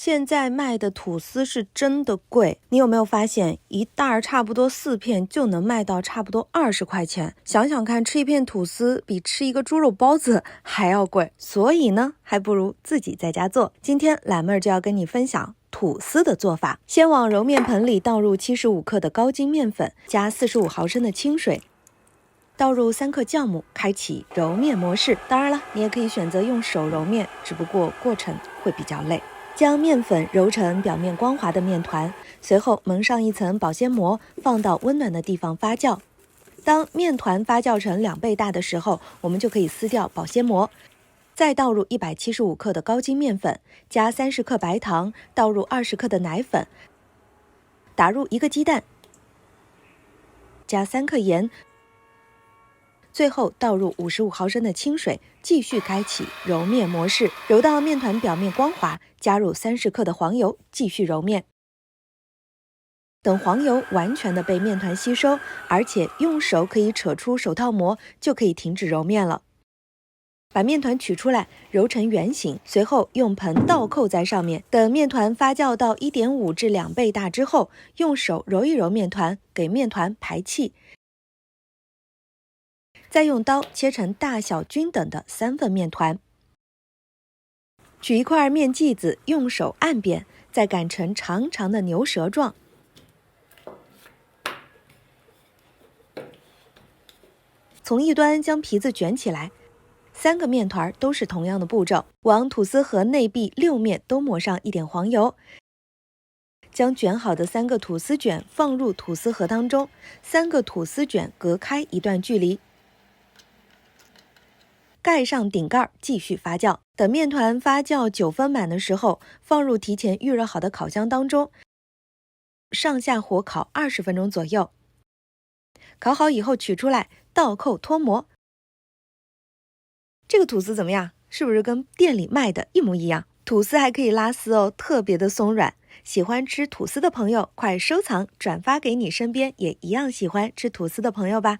现在卖的吐司是真的贵，你有没有发现一袋差不多4片就能卖到差不多20块钱？想想看，吃一片吐司比吃一个猪肉包子还要贵，所以呢，还不如自己在家做。今天懒妹儿就要跟你分享吐司的做法。先往揉面盆里倒入75克的高筋面粉，加45毫升的清水，倒入3克酵母，开启揉面模式。当然了，你也可以选择用手揉面，只不过过程会比较累。将面粉揉成表面光滑的面团，随后蒙上一层保鲜膜，放到温暖的地方发酵。当面团发酵成2倍大的时候，我们就可以撕掉保鲜膜。再倒入175克的高筋面粉，加30克白糖，倒入20克的奶粉，打入1个鸡蛋，加3克盐，最后倒入55毫升的清水，继续开启揉面模式，揉到面团表面光滑，加入30克的黄油，继续揉面。等黄油完全的被面团吸收，而且用手可以扯出手套膜，就可以停止揉面了。把面团取出来，揉成圆形，随后用盆倒扣在上面。等面团发酵到1.5至2倍大之后，用手揉一揉面团，给面团排气。再用刀切成大小均等的3份面团，取一块面剂子，用手按扁，再擀成长长的牛舌状。从一端将皮子卷起来，3个面团都是同样的步骤，往吐司盒内壁6面都抹上一点黄油。将卷好的3个吐司卷放入吐司盒当中，3个吐司卷隔开一段距离。盖上顶盖，继续发酵。等面团发酵9分满的时候，放入提前预热好的烤箱当中，上下火烤20分钟左右。烤好以后取出来，倒扣脱模。这个吐司怎么样？是不是跟店里卖的一模一样？吐司还可以拉丝哦，特别的松软。喜欢吃吐司的朋友，快收藏转发给你身边也一样喜欢吃吐司的朋友吧。